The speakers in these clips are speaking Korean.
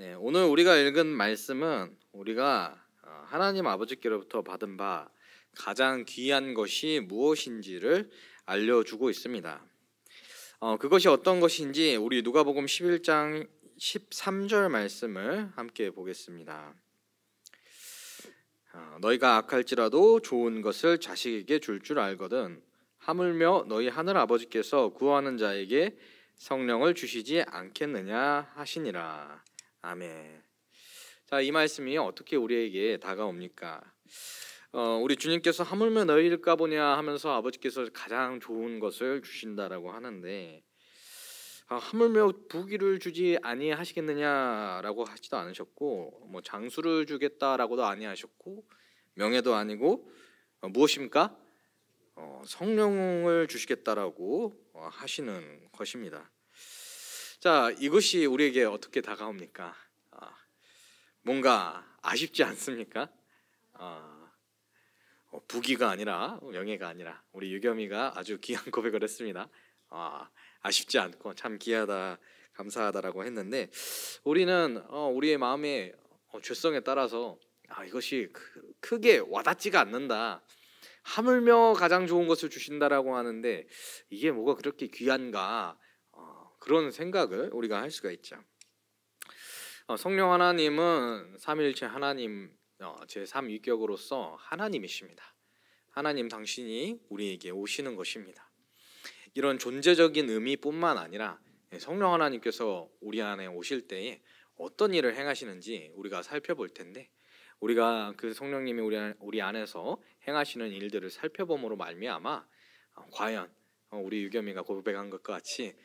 네, 오늘 우리가 읽은 말씀은 우리가 하나님 아버지께로부터 받은 바 가장 귀한 것이 무엇인지를 알려주고 있습니다. 그것이 어떤 것인지 우리 누가복음 11장 13절 말씀을 함께 보겠습니다. 너희가 악할지라도 좋은 것을 자식에게 줄 알거든 하물며 너희 하늘 아버지께서 구하는 자에게 성령을 주시지 않겠느냐 하시니라. 아멘. 자, 이 말씀이 어떻게 우리에게 다가옵니까? 우리 주님께서 하물며 너희일까 보냐 하면서 아버지께서 가장 좋은 것을 주신다라고 하는데, 하물며 부귀를 주지 아니하시겠느냐라고 하지도 않으셨고, 뭐 장수를 주겠다라고도 아니하셨고, 명예도 아니고 무엇입니까? 성령을 주시겠다라고 하시는 것입니다. 자, 이것이 우리에게 어떻게 다가옵니까? 뭔가 아쉽지 않습니까? 부귀가 아니라 명예가 아니라 우리 유겸이가 아주 귀한 고백을 했습니다. 아쉽지 않고 참 귀하다, 감사하다라고 했는데, 우리는 우리의 마음의 죄성에 따라서 이것이 크게 와닿지가 않는다. 하물며 가장 좋은 것을 주신다라고 하는데 이게 뭐가 그렇게 귀한가? 그런 생각을 우리가 할 수가 있죠. 성령 하나님은 삼위일체 하나님 제3위격으로서 하나님이십니다. 하나님 당신이 우리에게 오시는 것입니다. 이런 존재적인 의미뿐만 아니라 성령 하나님께서 우리 안에 오실 때에 어떤 일을 행하시는지 우리가 살펴볼 텐데, 우리가 그 성령님이 우리 안에서 행하시는 일들을 살펴봄으로 말미암아 과연 우리 유겸이가 고백한 것과 같이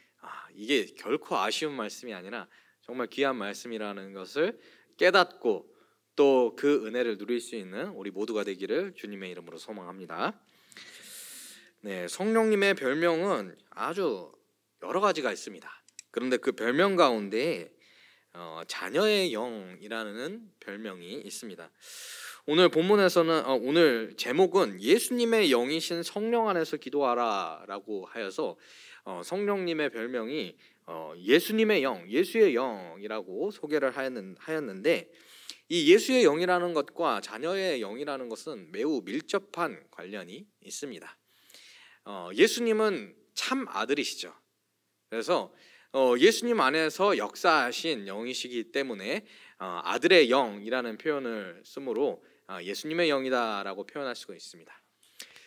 이게 결코 아쉬운 말씀이 아니라 정말 귀한 말씀이라는 것을 깨닫고 또 그 은혜를 누릴 수 있는 우리 모두가 되기를 주님의 이름으로 소망합니다. 네, 성령님의 별명은 아주 여러 가지가 있습니다. 그런데 그 별명 가운데 자녀의 영이라는 별명이 있습니다. 오늘 본문에서는 오늘 제목은 예수님의 영이신 성령 안에서 기도하라라고 하여서 성령님의 별명이 예수님의 영, 예수의 영이라고 소개를 하였는데, 이 예수의 영이라는 것과 자녀의 영이라는 것은 매우 밀접한 관련이 있습니다. 예수님은 참 아들이시죠. 그래서 예수님 안에서 역사하신 영이시기 때문에 아들의 영이라는 표현을 쓰므로 예수님의 영이다라고 표현할 수가 있습니다.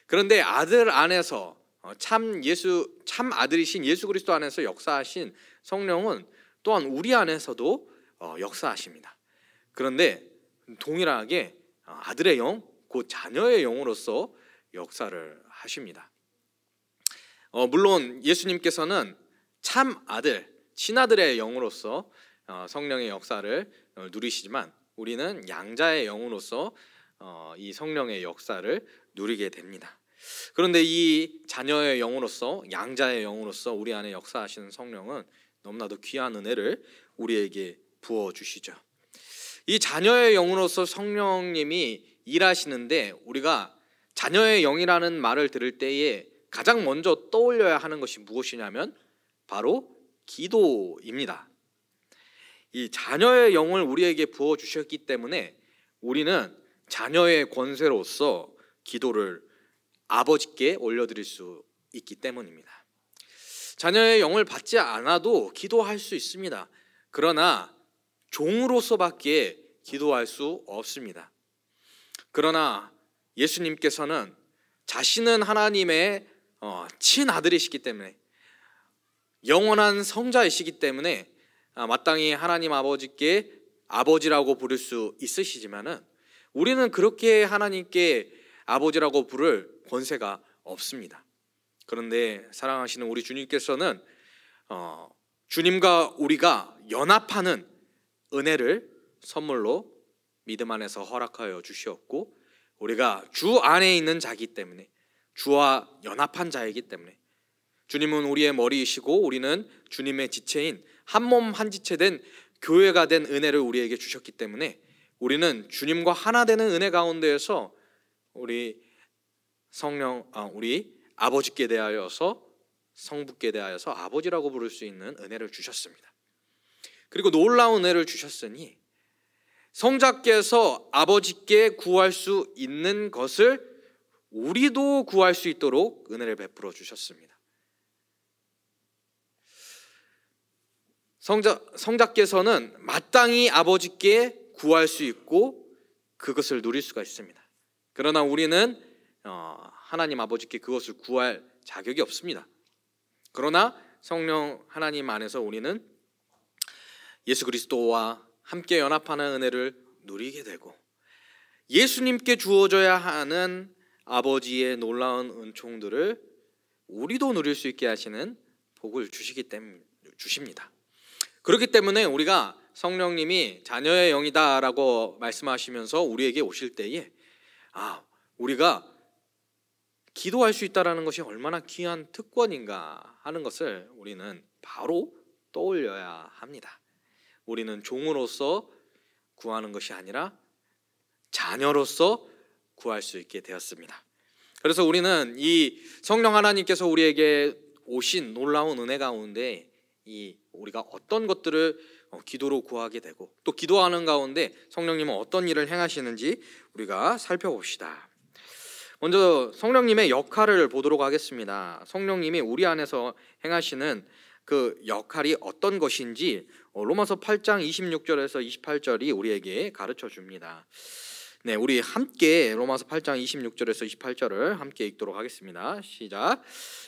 그런데 아들 안에서 참 아들이신 예수 그리스도 안에서 역사하신 성령은 또한 우리 안에서도 역사하십니다. 그런데 동일하게 아들의 영, 곧 자녀의 영으로서 역사를 하십니다. 물론 예수님께서는 참 아들, 친아들의 영으로서 성령의 역사를 누리시지만 우리는 양자의 영으로서 이 성령의 역사를 누리게 됩니다. 그런데 이 자녀의 영으로서, 양자의 영으로서 우리 안에 역사하시는 성령은 너무나도 귀한 은혜를 우리에게 부어주시죠. 이 자녀의 영으로서 성령님이 일하시는데, 우리가 자녀의 영이라는 말을 들을 때에 가장 먼저 떠올려야 하는 것이 무엇이냐면 바로 기도입니다. 이 자녀의 영을 우리에게 부어주셨기 때문에 우리는 자녀의 권세로서 기도를 아버지께 올려드릴 수 있기 때문입니다. 자녀의 영을 받지 않아도 기도할 수 있습니다. 그러나 종으로서밖에 기도할 수 없습니다. 그러나 예수님께서는 자신은 하나님의 친아들이시기 때문에, 영원한 성자이시기 때문에 마땅히 하나님 아버지께 아버지라고 부를 수 있으시지만은 우리는 그렇게 하나님께 아버지라고 부를 권세가 없습니다. 그런데 사랑하시는 우리 주님께서는 주님과 우리가 연합하는 은혜를 선물로 믿음 안에서 허락하여 주시었고, 우리가 주 안에 있는 자이기 때문에, 주와 연합한 자이기 때문에, 주님은 우리의 머리이시고 우리는 주님의 지체인 한 몸 한 지체 된 교회가 된 은혜를 우리에게 주셨기 때문에 우리는 주님과 하나 되는 은혜 가운데에서 우리 아버지께 대하여서, 성부께 대하여서 아버지라고 부를 수 있는 은혜를 주셨습니다. 그리고 놀라운 은혜를 주셨으니 성자께서 아버지께 구할 수 있는 것을 우리도 구할 수 있도록 은혜를 베풀어 주셨습니다. 성자께서는 마땅히 아버지께 구할 수 있고 그것을 누릴 수가 있습니다. 그러나 우리는 하나님 아버지께 그것을 구할 자격이 없습니다. 그러나 성령 하나님 안에서 우리는 예수 그리스도와 함께 연합하는 은혜를 누리게 되고 예수님께 주어져야 하는 아버지의 놀라운 은총들을 우리도 누릴 수 있게 하시는 복을 주십니다. 그렇기 때문에 우리가 성령님이 자녀의 영이다라고 말씀하시면서 우리에게 오실 때에 우리가 기도할 수 있다는 것이 얼마나 귀한 특권인가 하는 것을 우리는 바로 떠올려야 합니다. 우리는 종으로서 구하는 것이 아니라 자녀로서 구할 수 있게 되었습니다. 그래서 우리는 이 성령 하나님께서 우리에게 오신 놀라운 은혜 가운데 우리가 어떤 것들을 기도로 구하게 되고 또 기도하는 가운데 성령님은 어떤 일을 행하시는지 우리가 살펴봅시다. 먼저 성령님의 역할을 보도록 하겠습니다. 성령님이 우리 안에서 행하시는 그 역할이 어떤 것인지 로마서 8장 26절에서 28절이 우리에게 가르쳐 줍니다. 네, 우리 함께 로마서 8장 26절에서 28절을 함께 읽도록 하겠습니다. 시작.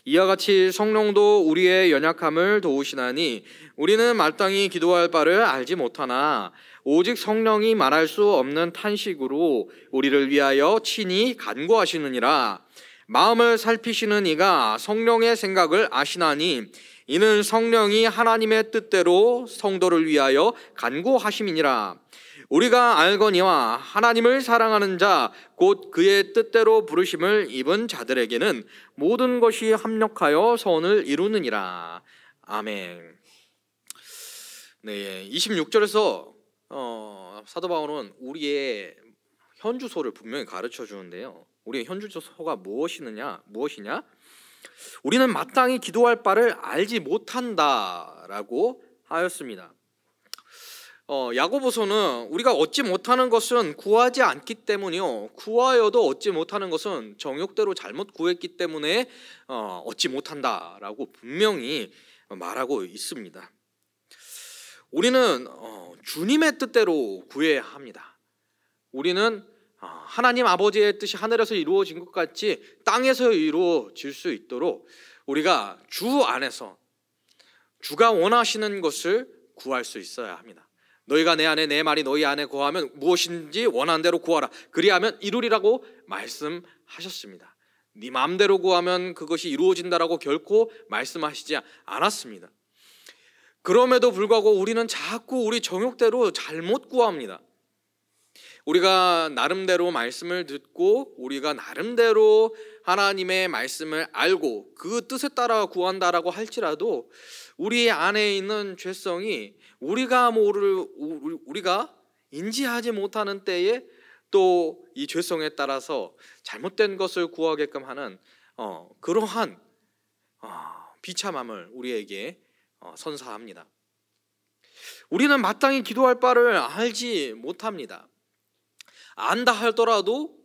이와 같이 성령도 우리의 연약함을 도우시나니 우리는 마땅히 기도할 바를 알지 못하나 오직 성령이 말할 수 없는 탄식으로 우리를 위하여 친히 간구하시느니라. 마음을 살피시는 이가 성령의 생각을 아시나니 이는 성령이 하나님의 뜻대로 성도를 위하여 간구하심이니라. 우리가 알거니와 하나님을 사랑하는 자 곧 그의 뜻대로 부르심을 입은 자들에게는 모든 것이 합력하여 선을 이루느니라. 아멘. 네, 26절에서 사도 바울은 우리의 현주소를 분명히 가르쳐 주는데요. 우리의 현주소가 무엇이냐? 우리는 마땅히 기도할 바를 알지 못한다라고 하였습니다. 야고보서는 우리가 얻지 못하는 것은 구하지 않기 때문이요 구하여도 얻지 못하는 것은 정욕대로 잘못 구했기 때문에 얻지 못한다라고 분명히 말하고 있습니다. 우리는 주님의 뜻대로 구해야 합니다. 우리는 하나님 아버지의 뜻이 하늘에서 이루어진 것 같이 땅에서 이루어질 수 있도록 우리가 주 안에서 주가 원하시는 것을 구할 수 있어야 합니다. 너희가 내 안에 내 말이 너희 안에 거하면 무엇인지 원하는 대로 구하라 그리하면 이루리라고 말씀하셨습니다. 네 마음대로 구하면 그것이 이루어진다라고 결코 말씀하시지 않았습니다. 그럼에도 불구하고 우리는 자꾸 우리 정욕대로 잘못 구합니다. 우리가 나름대로 말씀을 듣고 우리가 나름대로 하나님의 말씀을 알고 그 뜻에 따라 구한다라고 할지라도 우리 안에 있는 죄성이 우리가 인지하지 못하는 때에 또 이 죄성에 따라서 잘못된 것을 구하게끔 하는 그러한 비참함을 우리에게 선사합니다. 우리는 마땅히 기도할 바를 알지 못합니다. 안다 하더라도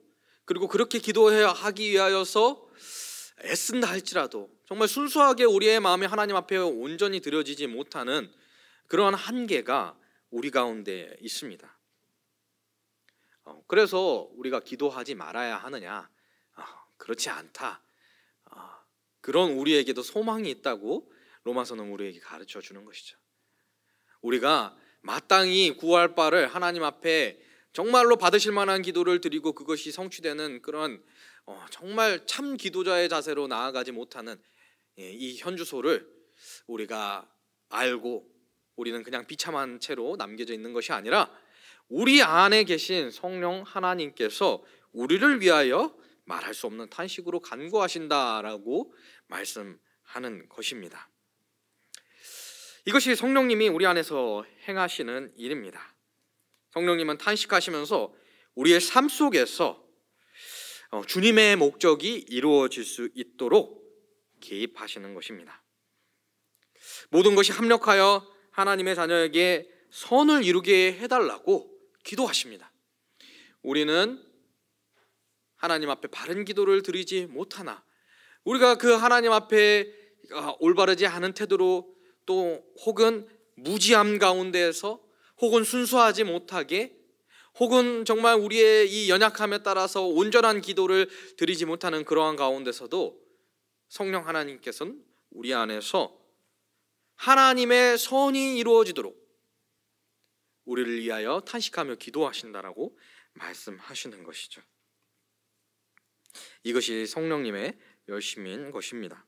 그리고 그렇게 기도하기 위하여서 애쓴다 할지라도 정말 순수하게 우리의 마음이 하나님 앞에 온전히 드려지지 못하는 그러한 한계가 우리 가운데 있습니다. 그래서 우리가 기도하지 말아야 하느냐? 그렇지 않다. 그런 우리에게도 소망이 있다고 로마서는 우리에게 가르쳐 주는 것이죠. 우리가 마땅히 구할 바를 하나님 앞에 정말로 받으실 만한 기도를 드리고 그것이 성취되는 그런 정말 참 기도자의 자세로 나아가지 못하는 이 현주소를 우리가 알고 우리는 그냥 비참한 채로 남겨져 있는 것이 아니라 우리 안에 계신 성령 하나님께서 우리를 위하여 말할 수 없는 탄식으로 간구하신다라고 말씀하는 것입니다. 이것이 성령님이 우리 안에서 행하시는 일입니다. 성령님은 탄식하시면서 우리의 삶 속에서 주님의 목적이 이루어질 수 있도록 개입하시는 것입니다. 모든 것이 합력하여 하나님의 자녀에게 선을 이루게 해달라고 기도하십니다. 우리는 하나님 앞에 바른 기도를 드리지 못하나, 우리가 그 하나님 앞에 올바르지 않은 태도로, 또 혹은 무지함 가운데에서, 혹은 순수하지 못하게, 혹은 정말 우리의 이 연약함에 따라서 온전한 기도를 드리지 못하는 그러한 가운데서도 성령 하나님께서는 우리 안에서 하나님의 선이 이루어지도록 우리를 위하여 탄식하며 기도하신다라고 말씀하시는 것이죠. 이것이 성령님의 열심인 것입니다.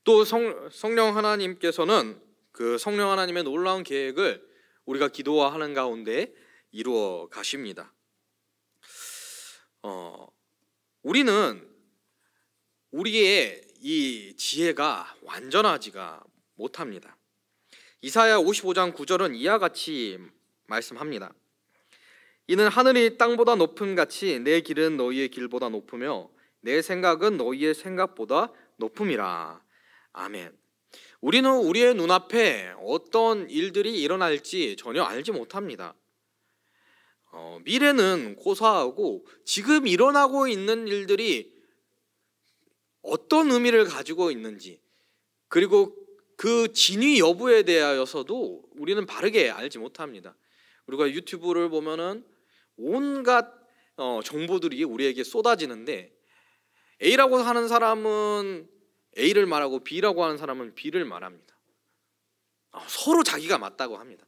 또 성령 하나님께서는 그 성령 하나님의 놀라운 계획을 우리가 기도하는 가운데 이루어 가십니다. 우리는 우리의 이 지혜가 완전하지가 못합니다. 이사야 55장 9절은 이와 같이 말씀합니다. 이는 하늘이 땅보다 높음 같이 내 길은 너희의 길보다 높으며 내 생각은 너희의 생각보다 높음이라. 아멘. 우리는 우리의 눈앞에 어떤 일들이 일어날지 전혀 알지 못합니다. 미래는 고사하고 지금 일어나고 있는 일들이 어떤 의미를 가지고 있는지, 그리고 그 진위 여부에 대하여서도 우리는 바르게 알지 못합니다. 우리가 유튜브를 보면은 온갖 정보들이 우리에게 쏟아지는데, A라고 하는 사람은 A를 말하고 B라고 하는 사람은 B를 말합니다. 서로 자기가 맞다고 합니다.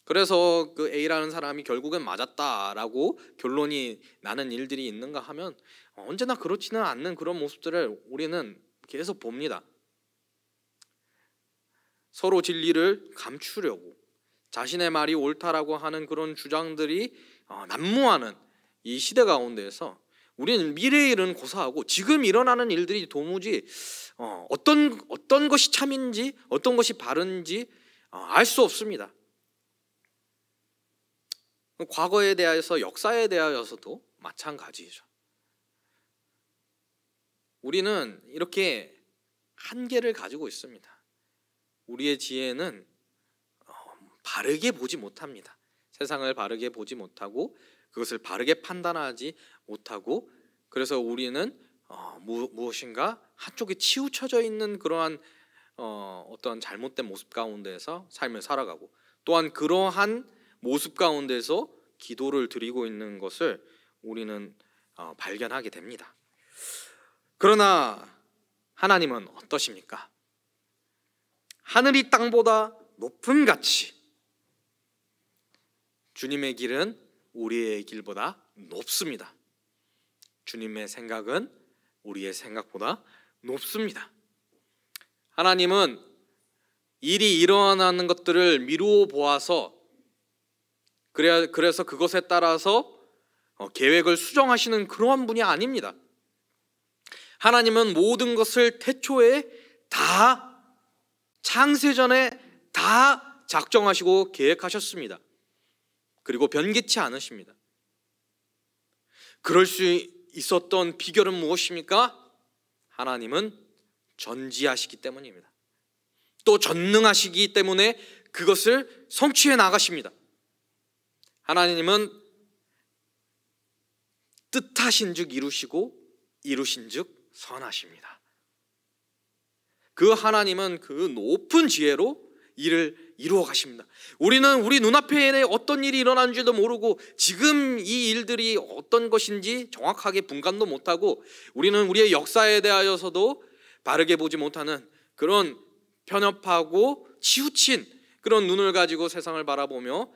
그래서 그 A라는 사람이 결국엔 맞았다라고 결론이 나는 일들이 있는가 하면 언제나 그렇지는 않는 그런 모습들을 우리는 계속 봅니다. 서로 진리를 감추려고 자신의 말이 옳다라고 하는 그런 주장들이 난무하는 이 시대 가운데에서 우리는 미래의 일은 고사하고 지금 일어나는 일들이 도무지 어떤 것이 참인지 어떤 것이 바른지 알 수 없습니다. 과거에 대하여서, 역사에 대하여서도 마찬가지죠. 우리는 이렇게 한계를 가지고 있습니다. 우리의 지혜는 바르게 보지 못합니다. 세상을 바르게 보지 못하고 그것을 바르게 판단하지 못하고, 그래서 우리는 무엇인가 한쪽에 치우쳐져 있는 그러한 어떤 잘못된 모습 가운데서 삶을 살아가고, 또한 그러한 모습 가운데서 기도를 드리고 있는 것을 우리는 발견하게 됩니다. 그러나 하나님은 어떠십니까? 하늘이 땅보다 높음 같이 주님의 길은 우리의 길보다 높습니다. 주님의 생각은 우리의 생각보다 높습니다. 하나님은 일이 일어나는 것들을 미루어 보아서 그래서 그것에 따라서 계획을 수정하시는 그러한 분이 아닙니다. 하나님은 모든 것을 태초에 다, 창세전에 다 작정하시고 계획하셨습니다. 그리고 변개치 않으십니다. 그럴 수 있었던 비결은 무엇입니까? 하나님은 전지하시기 때문입니다. 또 전능하시기 때문에 그것을 성취해 나가십니다. 하나님은 뜻하신 즉 이루시고 이루신 즉 선하십니다. 그 하나님은 그 높은 지혜로 일을 이루어 가십니다. 우리는 우리 눈앞에 어떤 일이 일어나는지도 모르고 지금 이 일들이 어떤 것인지 정확하게 분간도 못하고, 우리는 우리의 역사에 대하여서도 바르게 보지 못하는 그런 편협하고 치우친 그런 눈을 가지고 세상을 바라보며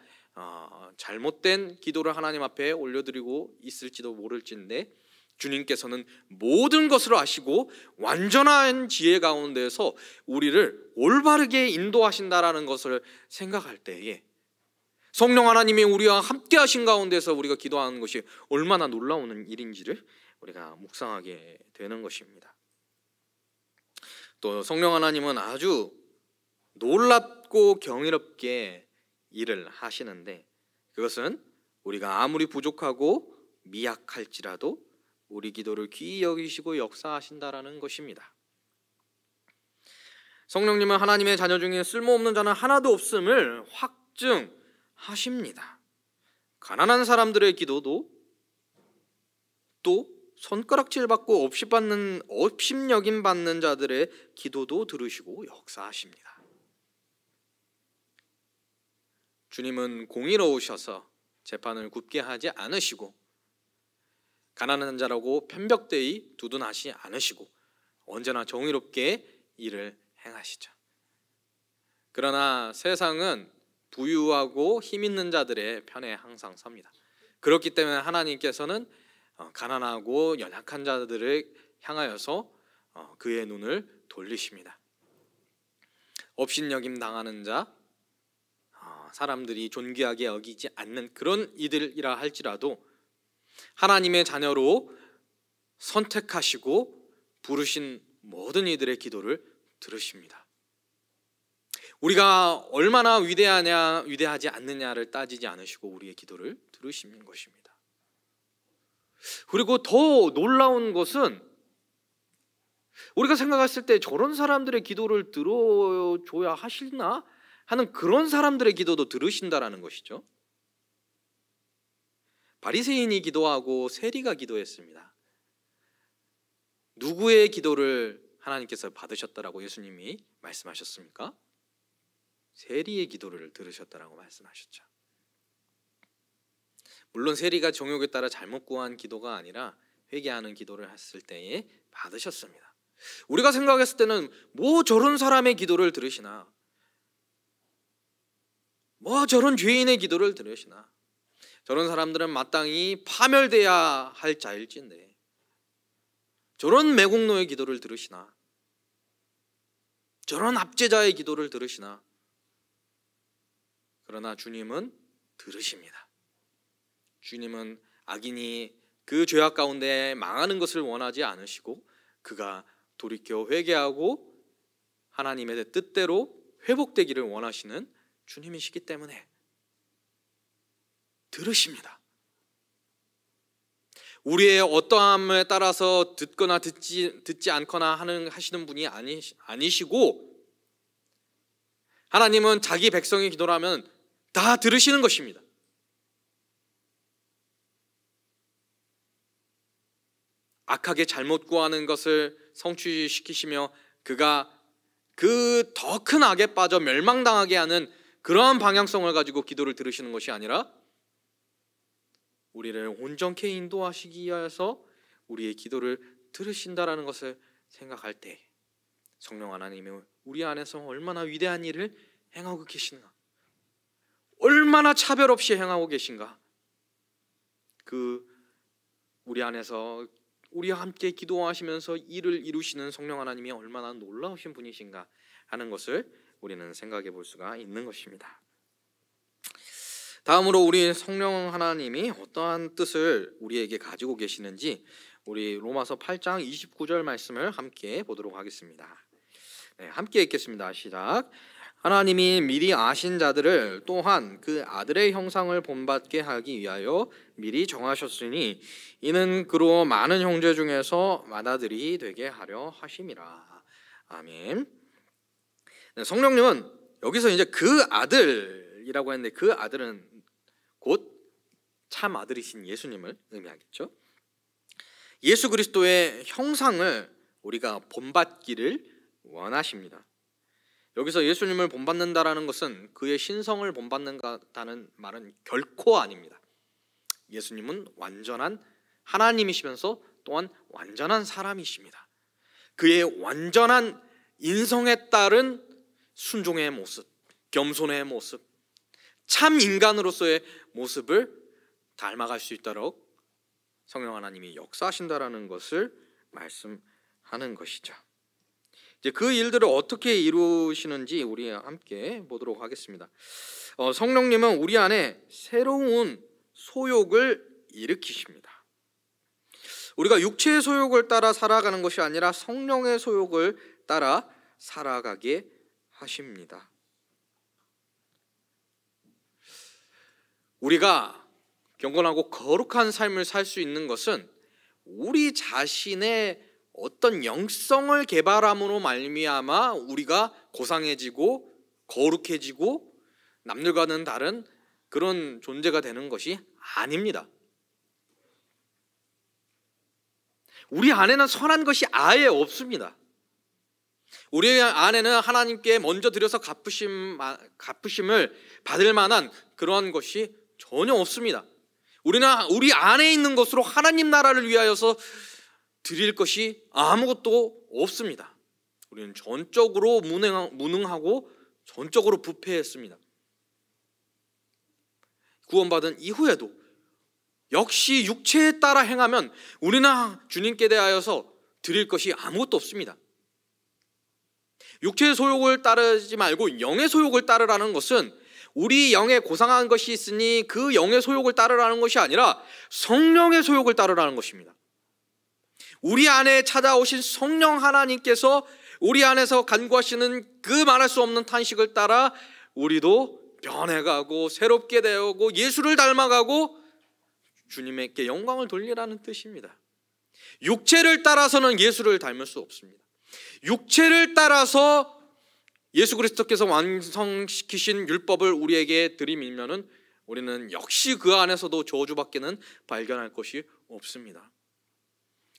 잘못된 기도를 하나님 앞에 올려드리고 있을지도 모를진데, 주님께서는 모든 것을 아시고 완전한 지혜 가운데서 우리를 올바르게 인도하신다라는 것을 생각할 때에 성령 하나님이 우리와 함께 하신 가운데서 우리가 기도하는 것이 얼마나 놀라운 일인지를 우리가 묵상하게 되는 것입니다. 또 성령 하나님은 아주 놀랍고 경이롭게 일을 하시는데, 그것은 우리가 아무리 부족하고 미약할지라도 우리 기도를 귀히 여기시고 역사하신다라는 것입니다. 성령님은 하나님의 자녀 중에 쓸모없는 자는 하나도 없음을 확증하십니다. 가난한 사람들의 기도도, 또 손가락질 받고 업심여김 받는 자들의 기도도 들으시고 역사하십니다. 주님은 공의로우셔서 재판을 굽게 하지 않으시고 가난한 자라고 편벽되이 두둔하지 않으시고 언제나 정의롭게 일을 행하시죠. 그러나 세상은 부유하고 힘 있는 자들의 편에 항상 섭니다. 그렇기 때문에 하나님께서는 가난하고 연약한 자들을 향하여서 그의 눈을 돌리십니다. 업신여김 당하는 자, 사람들이 존귀하게 여기지 않는 그런 이들이라 할지라도 하나님의 자녀로 선택하시고 부르신 모든 이들의 기도를 들으십니다. 우리가 얼마나 위대하냐 위대하지 않느냐를 따지지 않으시고 우리의 기도를 들으시는 것입니다. 그리고 더 놀라운 것은 우리가 생각했을 때 저런 사람들의 기도를 들어줘야 하시나 하는 그런 사람들의 기도도 들으신다라는 것이죠. 바리새인이 기도하고 세리가 기도했습니다. 누구의 기도를 하나님께서 받으셨다라고 예수님이 말씀하셨습니까? 세리의 기도를 들으셨다라고 말씀하셨죠. 물론 세리가 정욕에 따라 잘못 구한 기도가 아니라 회개하는 기도를 했을 때에 받으셨습니다. 우리가 생각했을 때는 뭐 저런 사람의 기도를 들으시나, 뭐 저런 죄인의 기도를 들으시나, 저런 사람들은 마땅히 파멸돼야 할 자일진데 저런 매국노의 기도를 들으시나, 저런 압제자의 기도를 들으시나. 그러나 주님은 들으십니다. 주님은 악인이 그 죄악 가운데 망하는 것을 원하지 않으시고 그가 돌이켜 회개하고 하나님의 뜻대로 회복되기를 원하시는 주님이시기 때문에 들으십니다. 우리의 어떠함에 따라서 듣거나 듣지 않거나 하시는 분이 아니시고 하나님은 자기 백성의 기도를 하면 다 들으시는 것입니다. 악하게 잘못 구하는 것을 성취시키시며 그가 그 더 큰 악에 빠져 멸망당하게 하는 그러한 방향성을 가지고 기도를 들으시는 것이 아니라 우리를 온전케 인도하시기 위해서 우리의 기도를 들으신다라는 것을 생각할 때 성령 하나님이 우리 안에서 얼마나 위대한 일을 행하고 계신가, 얼마나 차별 없이 행하고 계신가, 그 우리 안에서 우리와 함께 기도하시면서 일을 이루시는 성령 하나님이 얼마나 놀라우신 분이신가 하는 것을 우리는 생각해 볼 수가 있는 것입니다. 다음으로 우리 성령 하나님이 어떠한 뜻을 우리에게 가지고 계시는지 우리 로마서 8장 29절 말씀을 함께 보도록 하겠습니다. 네, 함께 읽겠습니다. 시작. 하나님이 미리 아신 자들을 또한 그 아들의 형상을 본받게 하기 위하여 미리 정하셨으니 이는 그로 많은 형제 중에서 맏아들이 되게 하려 하심이라. 아멘. 네, 성령님은 여기서 이제 그 아들이라고 했는데 그 아들은 곧 참 아들이신 예수님을 의미하겠죠. 예수 그리스도의 형상을 우리가 본받기를 원하십니다. 여기서 예수님을 본받는다라는 것은 그의 신성을 본받는다는 말은 결코 아닙니다. 예수님은 완전한 하나님이시면서 또한 완전한 사람이십니다. 그의 완전한 인성에 따른 순종의 모습, 겸손의 모습, 참 인간으로서의 모습을 닮아갈 수 있도록 성령 하나님이 역사하신다라는 것을 말씀하는 것이죠. 이제 그 일들을 어떻게 이루시는지 우리 함께 보도록 하겠습니다. 성령님은 우리 안에 새로운 소욕을 일으키십니다. 우리가 육체의 소욕을 따라 살아가는 것이 아니라 성령의 소욕을 따라 살아가게 하십니다. 우리가 경건하고 거룩한 삶을 살 수 있는 것은 우리 자신의 어떤 영성을 개발함으로 말미암아 우리가 고상해지고 거룩해지고 남들과는 다른 그런 존재가 되는 것이 아닙니다. 우리 안에는 선한 것이 아예 없습니다. 우리 안에는 하나님께 먼저 드려서 갚으심을 받을 만한 그러한 것이 전혀 없습니다. 우리는 우리 안에 있는 것으로 하나님 나라를 위하여서 드릴 것이 아무것도 없습니다. 우리는 전적으로 무능하고 전적으로 부패했습니다. 구원받은 이후에도 역시 육체에 따라 행하면 우리는 주님께 대하여서 드릴 것이 아무것도 없습니다. 육체의 소욕을 따르지 말고 영의 소욕을 따르라는 것은 우리 영에 고상한 것이 있으니 그 영의 소욕을 따르라는 것이 아니라 성령의 소욕을 따르라는 것입니다. 우리 안에 찾아오신 성령 하나님께서 우리 안에서 간구하시는 그 말할 수 없는 탄식을 따라 우리도 변해가고 새롭게 되고 예수를 닮아가고 주님께 영광을 돌리라는 뜻입니다. 육체를 따라서는 예수를 닮을 수 없습니다. 육체를 따라서 예수 그리스도께서 완성시키신 율법을 우리에게 들이밀면은 우리는 역시 그 안에서도 저주밖에는 발견할 것이 없습니다.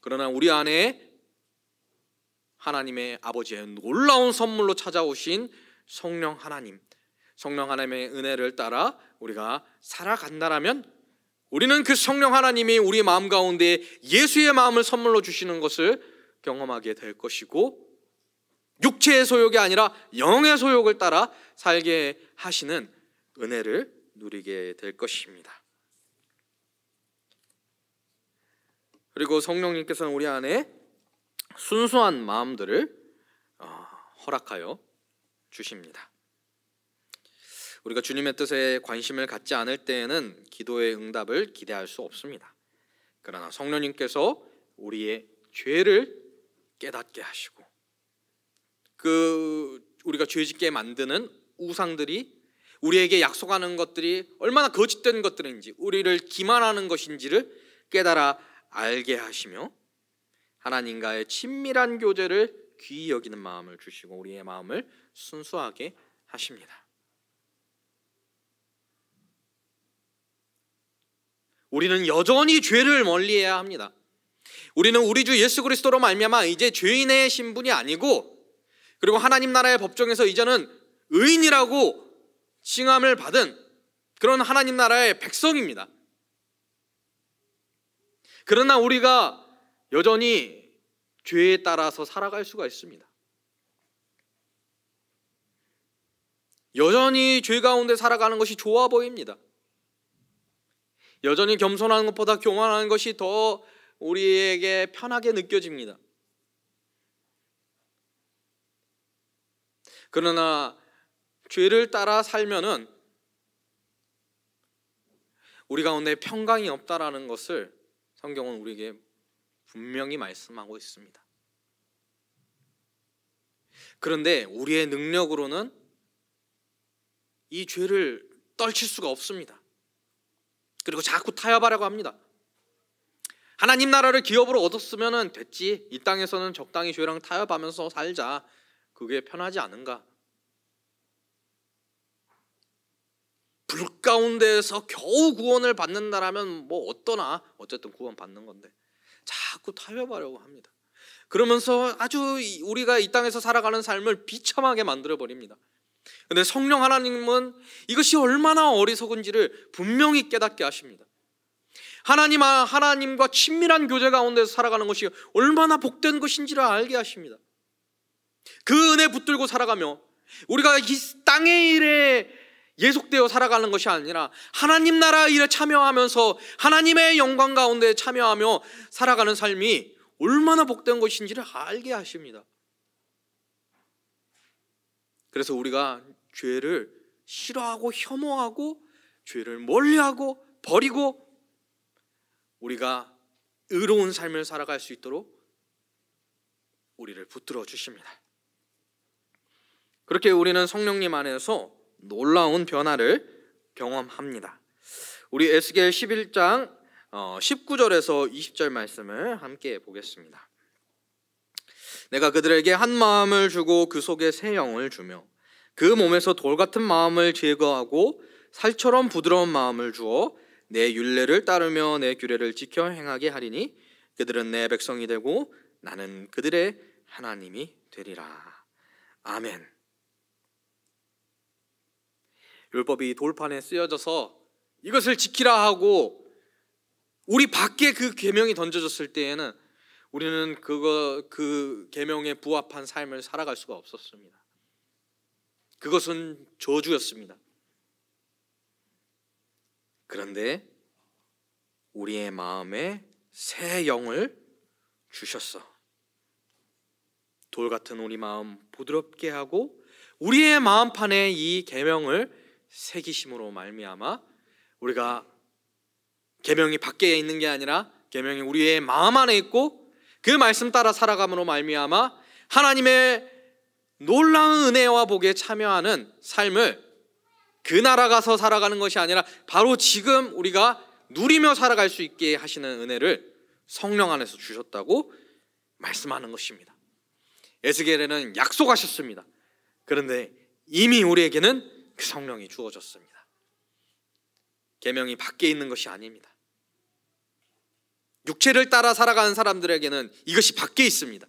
그러나 우리 안에 하나님의 아버지의 놀라운 선물로 찾아오신 성령 하나님의 은혜를 따라 우리가 살아간다라면 우리는 그 성령 하나님이 우리 마음 가운데 예수의 마음을 선물로 주시는 것을 경험하게 될 것이고 육체의 소욕이 아니라 영의 소욕을 따라 살게 하시는 은혜를 누리게 될 것입니다. 그리고 성령님께서는 우리 안에 순수한 마음들을 허락하여 주십니다. 우리가 주님의 뜻에 관심을 갖지 않을 때에는 기도의 응답을 기대할 수 없습니다. 그러나 성령님께서 우리의 죄를 깨닫게 하시고 우리가 죄짓게 만드는 우상들이 우리에게 약속하는 것들이 얼마나 거짓된 것들인지 우리를 기만하는 것인지를 깨달아 알게 하시며 하나님과의 친밀한 교제를 귀히 여기는 마음을 주시고 우리의 마음을 순수하게 하십니다. 우리는 여전히 죄를 멀리해야 합니다. 우리는 우리 주 예수 그리스도로 말미암아 이제 죄인의 신분이 아니고 그리고 하나님 나라의 법정에서 이제는 의인이라고 칭함을 받은 그런 하나님 나라의 백성입니다. 그러나 우리가 여전히 죄에 따라서 살아갈 수가 있습니다. 여전히 죄 가운데 살아가는 것이 좋아 보입니다. 여전히 겸손하는 것보다 교만하는 것이 더 우리에게 편하게 느껴집니다. 그러나 죄를 따라 살면은 우리 가운데 평강이 없다라는 것을 성경은 우리에게 분명히 말씀하고 있습니다. 그런데 우리의 능력으로는 이 죄를 떨칠 수가 없습니다. 그리고 자꾸 타협하려고 합니다. 하나님 나라를 기업으로 얻었으면 됐지. 이 땅에서는 적당히 죄랑 타협하면서 살자. 그게 편하지 않은가? 불 가운데에서 겨우 구원을 받는다라면 뭐 어떠나 어쨌든 구원 받는 건데 자꾸 타협하려고 합니다. 그러면서 아주 우리가 이 땅에서 살아가는 삶을 비참하게 만들어 버립니다. 그런데 성령 하나님은 이것이 얼마나 어리석은지를 분명히 깨닫게 하십니다. 하나님과 친밀한 교제 가운데서 살아가는 것이 얼마나 복된 것인지를 알게 하십니다. 그 은혜 붙들고 살아가며 우리가 이 땅의 일에 예속되어 살아가는 것이 아니라 하나님 나라 일에 참여하면서 하나님의 영광 가운데 참여하며 살아가는 삶이 얼마나 복된 것인지를 알게 하십니다. 그래서 우리가 죄를 싫어하고 혐오하고 죄를 멀리하고 버리고 우리가 의로운 삶을 살아갈 수 있도록 우리를 붙들어 주십니다. 그렇게 우리는 성령님 안에서 놀라운 변화를 경험합니다. 우리 에스겔 11장 19절에서 20절 말씀을 함께 보겠습니다. 내가 그들에게 한 마음을 주고 그 속에 새 영을 주며 그 몸에서 돌 같은 마음을 제거하고 살처럼 부드러운 마음을 주어 내 율례를 따르며 내 규례를 지켜 행하게 하리니 그들은 내 백성이 되고 나는 그들의 하나님이 되리라. 아멘. 율법이 돌판에 쓰여져서 이것을 지키라 하고 우리 밖에 그 계명이 던져졌을 때에는 우리는 그 계명에 부합한 삶을 살아갈 수가 없었습니다. 그것은 저주였습니다. 그런데 우리의 마음에 새 영을 주셨어. 돌 같은 우리 마음 부드럽게 하고 우리의 마음판에 이 계명을 새기심으로 말미암아 우리가 계명이 밖에 있는 게 아니라 계명이 우리의 마음 안에 있고 그 말씀 따라 살아감으로 말미암아 하나님의 놀라운 은혜와 복에 참여하는 삶을 그 나라 가서 살아가는 것이 아니라 바로 지금 우리가 누리며 살아갈 수 있게 하시는 은혜를 성령 안에서 주셨다고 말씀하는 것입니다. 에스겔에는 약속하셨습니다. 그런데 이미 우리에게는 그 성령이 주어졌습니다. 계명이 밖에 있는 것이 아닙니다. 육체를 따라 살아가는 사람들에게는 이것이 밖에 있습니다.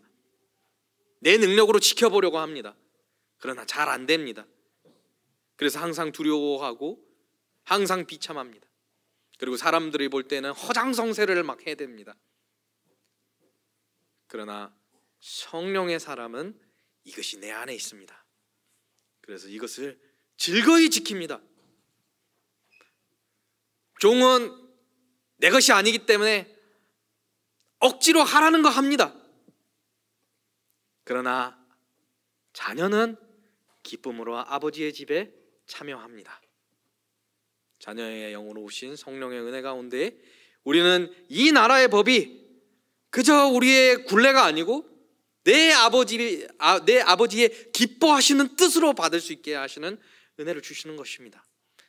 내 능력으로 지켜보려고 합니다. 그러나 잘 안 됩니다. 그래서 항상 두려워하고 항상 비참합니다. 그리고 사람들이 볼 때는 허장성세를 막 해댑니다. 그러나 성령의 사람은 이것이 내 안에 있습니다. 그래서 이것을 즐거이 지킵니다. 종은 내 것이 아니기 때문에 억지로 하라는 거 합니다. 그러나 자녀는 기쁨으로 아버지의 집에 참여합니다. 자녀의 영으로 오신 성령의 은혜 가운데 우리는 이 나라의 법이 그저 우리의 굴레가 아니고 내 아버지의 기뻐하시는 뜻으로 받을 수 있게 하시는 은혜를 주시는 것입니다.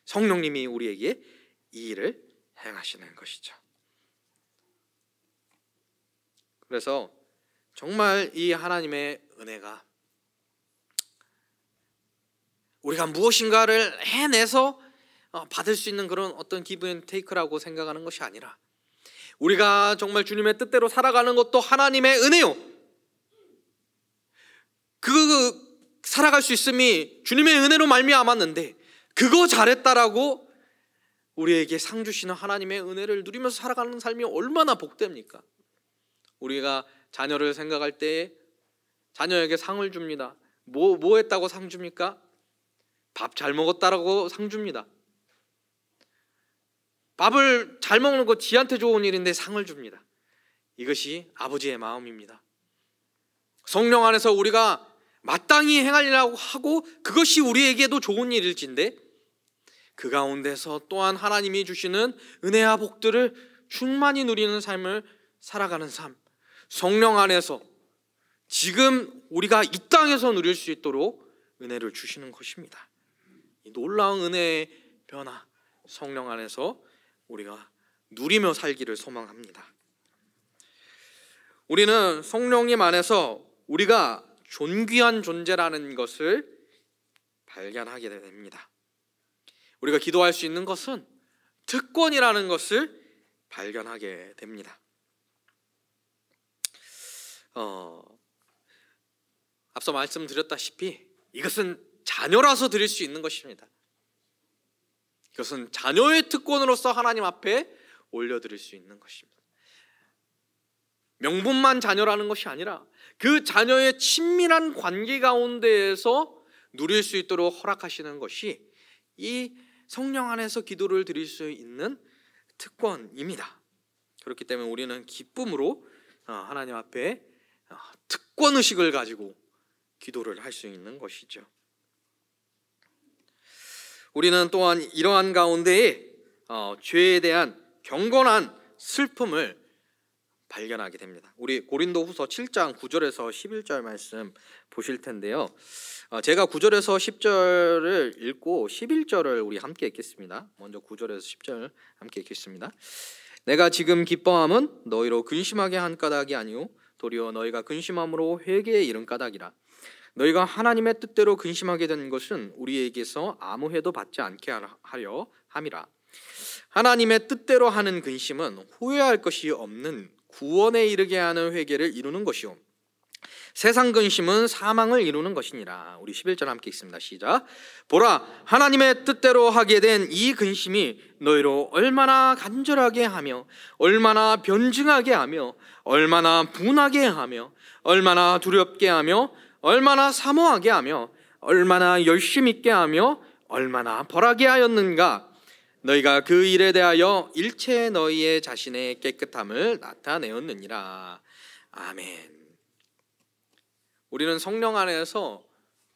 성령님이 우리에게 이 일을 행하시는 것이죠. 그래서 정말 이 하나님의 은혜가 우리가 무엇인가를 해내서 받을 수 있는 그런 어떤 기브 앤 테이크라고 생각하는 것이 아니라 우리가 정말 주님의 뜻대로 살아가는 것도 하나님의 은혜요. 살아갈 수 있음이 주님의 은혜로 말미암았는데 그거 잘했다라고 우리에게 상 주시는 하나님의 은혜를 누리면서 살아가는 삶이 얼마나 복됩니까? 우리가 자녀를 생각할 때 자녀에게 상을 줍니다. 뭐 했다고 상 줍니까? 밥 잘 먹었다라고 상 줍니다. 밥을 잘 먹는 거 지한테 좋은 일인데 상을 줍니다. 이것이 아버지의 마음입니다. 성령 안에서 우리가 마땅히 행하리라고 하고 그것이 우리에게도 좋은 일일진데 그 가운데서 또한 하나님이 주시는 은혜와 복들을 충만히 누리는 삶을 살아가는 삶, 성령 안에서 지금 우리가 이 땅에서 누릴 수 있도록 은혜를 주시는 것입니다. 이 놀라운 은혜의 변화, 성령 안에서 우리가 누리며 살기를 소망합니다. 우리는 성령님 안에서 우리가 존귀한 존재라는 것을 발견하게 됩니다. 우리가 기도할 수 있는 것은 특권이라는 것을 발견하게 됩니다. 앞서 말씀드렸다시피 이것은 자녀라서 드릴 수 있는 것입니다. 이것은 자녀의 특권으로서 하나님 앞에 올려드릴 수 있는 것입니다. 명분만 자녀라는 것이 아니라 그 자녀의 친밀한 관계 가운데에서 누릴 수 있도록 허락하시는 것이 이 성령 안에서 기도를 드릴 수 있는 특권입니다. 그렇기 때문에 우리는 기쁨으로 하나님 앞에 특권의식을 가지고 기도를 할 수 있는 것이죠. 우리는 또한 이러한 가운데에 죄에 대한 경건한 슬픔을 발견하게 됩니다. 우리 고린도후서 7장 9절에서 11절 말씀 보실 텐데요. 제가 9절에서 10절을 읽고 11절을 우리 함께 읽겠습니다. 먼저 9절에서 10절 함께 읽겠습니다. 내가 지금 기뻐함은 너희로 근심하게 한 까닭이 아니오 도리어 너희가 근심함으로 회개에 이른 까닭이라. 너희가 하나님의 뜻대로 근심하게 된 것은 우리에게서 아무 해도 받지 않게 하려 함이라. 하나님의 뜻대로 하는 근심은 후회할 것이 없는 구원에 이르게 하는 회개를 이루는 것이요, 세상 근심은 사망을 이루는 것이니라. 우리 11절 함께 읽습니다. 시작. 보라, 하나님의 뜻대로 하게 된 이 근심이 너희로 얼마나 간절하게 하며 얼마나 변증하게 하며 얼마나 분하게 하며 얼마나 두렵게 하며 얼마나 사모하게 하며 얼마나 열심 있게 하며 얼마나 벌하게 하였는가. 너희가 그 일에 대하여 일체 너희의 자신의 깨끗함을 나타내었느니라. 아멘. 우리는 성령 안에서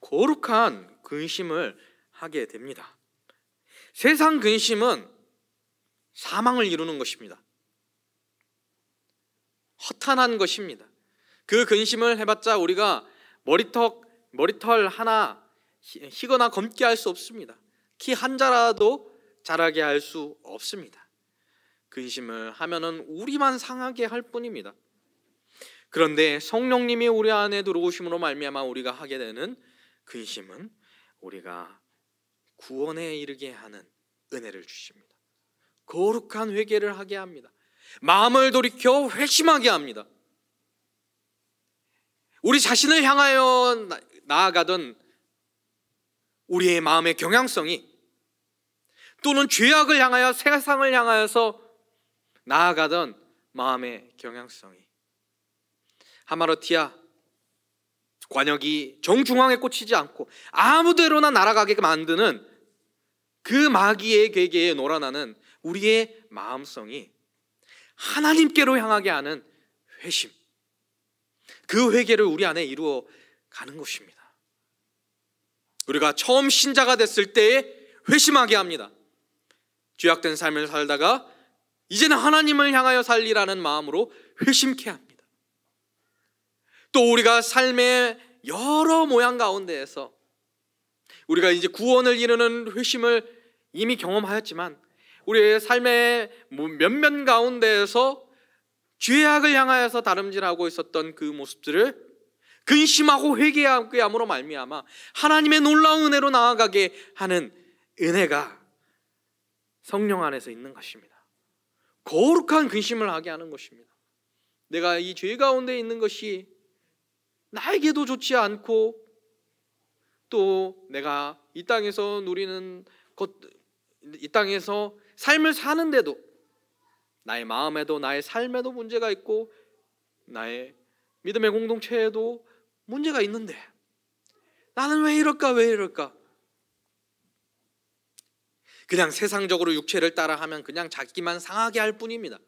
거룩한 근심을 하게 됩니다. 세상 근심은 사망을 이루는 것입니다. 허탄한 것입니다. 그 근심을 해봤자 우리가 머리털 하나 희거나 검게 할 수 없습니다. 키 한 자라도 자라게 할 수 없습니다. 근심을 하면은 우리만 상하게 할 뿐입니다. 그런데 성령님이 우리 안에 들어오심으로 말미암아 우리가 하게 되는 근심은 우리가 구원에 이르게 하는 은혜를 주십니다. 거룩한 회개를 하게 합니다. 마음을 돌이켜 회심하게 합니다. 우리 자신을 향하여 나아가던 우리의 마음의 경향성이, 또는 죄악을 향하여 세상을 향하여서 나아가던 마음의 경향성이 하마르티아 관역이 정중앙에 꽂히지 않고 아무데로나 날아가게 만드는 그 마귀의 괴계에 놀아나는 우리의 마음성이 하나님께로 향하게 하는 회심, 그 회개를 우리 안에 이루어 가는 것입니다. 우리가 처음 신자가 됐을 때에 회심하게 합니다. 죄악된 삶을 살다가 이제는 하나님을 향하여 살리라는 마음으로 회심케 합니다. 또 우리가 삶의 여러 모양 가운데에서 우리가 이제 구원을 이루는 회심을 이미 경험하였지만 우리의 삶의 몇몇 가운데에서 죄악을 향하여서 다름질하고 있었던 그 모습들을 근심하고 회개하게 함으로 말미암아 하나님의 놀라운 은혜로 나아가게 하는 은혜가 성령 안에서 있는 것입니다. 거룩한 근심을 하게 하는 것입니다. 내가 이 죄 가운데 있는 것이 나에게도 좋지 않고, 또 내가 이 땅에서 누리는 것, 이 땅에서 삶을 사는데도 나의 마음에도 나의 삶에도 문제가 있고 나의 믿음의 공동체에도 문제가 있는데 나는 왜 이럴까? 그냥 세상적으로 육체를 따라하면 그냥 자기만 상하게 할 뿐입니다.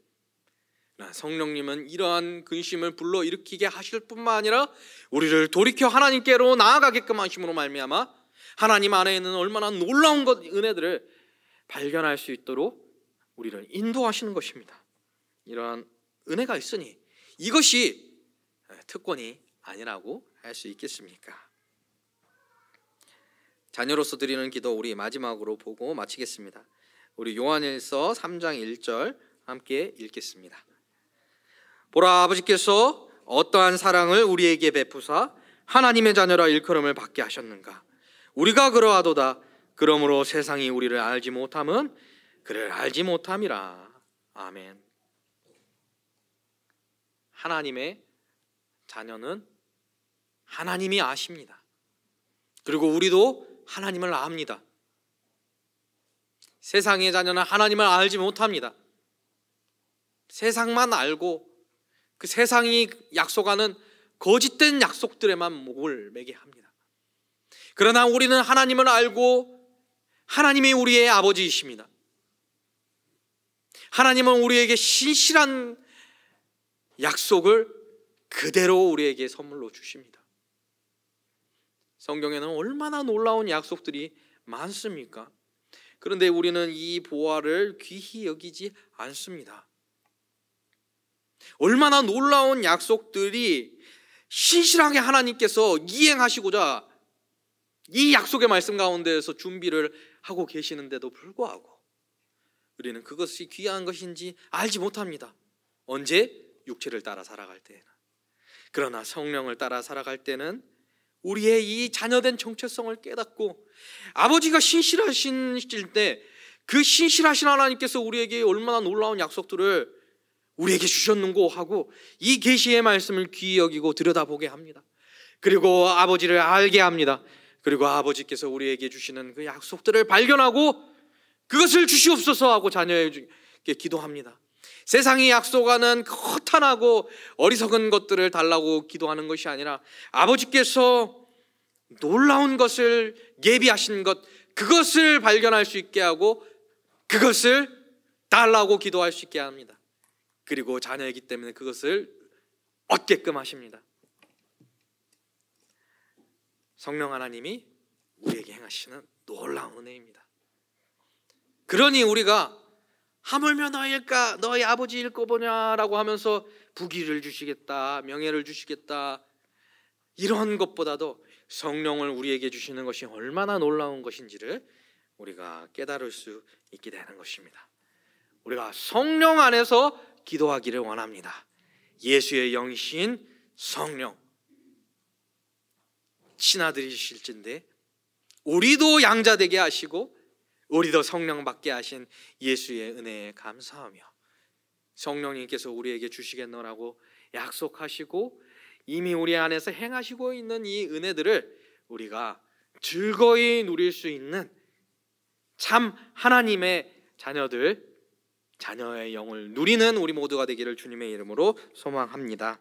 성령님은 이러한 근심을 불러일으키게 하실 뿐만 아니라 우리를 돌이켜 하나님께로 나아가게끔 하심으로 말미암아 하나님 안에 있는 얼마나 놀라운 은혜들을 발견할 수 있도록 우리를 인도하시는 것입니다. 이러한 은혜가 있으니 이것이 특권이 아니라고 할 수 있겠습니까? 자녀로서 드리는 기도 우리 마지막으로 보고 마치겠습니다. 우리 요한일서 3장 1절 함께 읽겠습니다. 보라, 아버지께서 어떠한 사랑을 우리에게 베푸사 하나님의 자녀라 일컬음을 받게 하셨는가. 우리가 그러하도다. 그러므로 세상이 우리를 알지 못함은 그를 알지 못함이라. 아멘. 하나님의 자녀는 하나님이 아십니다. 그리고 우리도 하나님을 압니다. 세상의 자녀는 하나님을 알지 못합니다. 세상만 알고 그 세상이 약속하는 거짓된 약속들에만 목을 매게 합니다. 그러나 우리는 하나님을 알고 하나님이 우리의 아버지이십니다. 하나님은 우리에게 신실한 약속을 그대로 우리에게 선물로 주십니다. 성경에는 얼마나 놀라운 약속들이 많습니까? 그런데 우리는 이 보화를 귀히 여기지 않습니다. 얼마나 놀라운 약속들이 신실하게 하나님께서 이행하시고자 이 약속의 말씀 가운데에서 준비를 하고 계시는데도 불구하고 우리는 그것이 귀한 것인지 알지 못합니다. 언제? 육체를 따라 살아갈 때에는. 그러나 성령을 따라 살아갈 때는 우리의 이 자녀된 정체성을 깨닫고 아버지가 신실하실 때 그 신실하신 하나님께서 우리에게 얼마나 놀라운 약속들을 우리에게 주셨는고 하고 이 계시의 말씀을 귀히 여기고 들여다보게 합니다. 그리고 아버지를 알게 합니다. 그리고 아버지께서 우리에게 주시는 그 약속들을 발견하고 그것을 주시옵소서 하고 자녀에게 기도합니다. 세상이 약속하는 허탄하고 어리석은 것들을 달라고 기도하는 것이 아니라 아버지께서 놀라운 것을 예비하신 것, 그것을 발견할 수 있게 하고 그것을 달라고 기도할 수 있게 합니다. 그리고 자녀이기 때문에 그것을 얻게끔 하십니다. 성령 하나님이 우리에게 행하시는 놀라운 은혜입니다. 그러니 우리가 하물며 너희 아버지일 거보냐라고 하면서 부귀를 주시겠다, 명예를 주시겠다, 이런 것보다도 성령을 우리에게 주시는 것이 얼마나 놀라운 것인지를 우리가 깨달을 수 있게 되는 것입니다. 우리가 성령 안에서 기도하기를 원합니다. 예수의 영이신 성령, 친아들이실진데 우리도 양자되게 하시고 우리도 성령 받게 하신 예수의 은혜에 감사하며 성령님께서 우리에게 주시겠노라고 약속하시고 이미 우리 안에서 행하시고 있는 이 은혜들을 우리가 즐거이 누릴 수 있는 참 하나님의 자녀의 영을 누리는 우리 모두가 되기를 주님의 이름으로 소망합니다.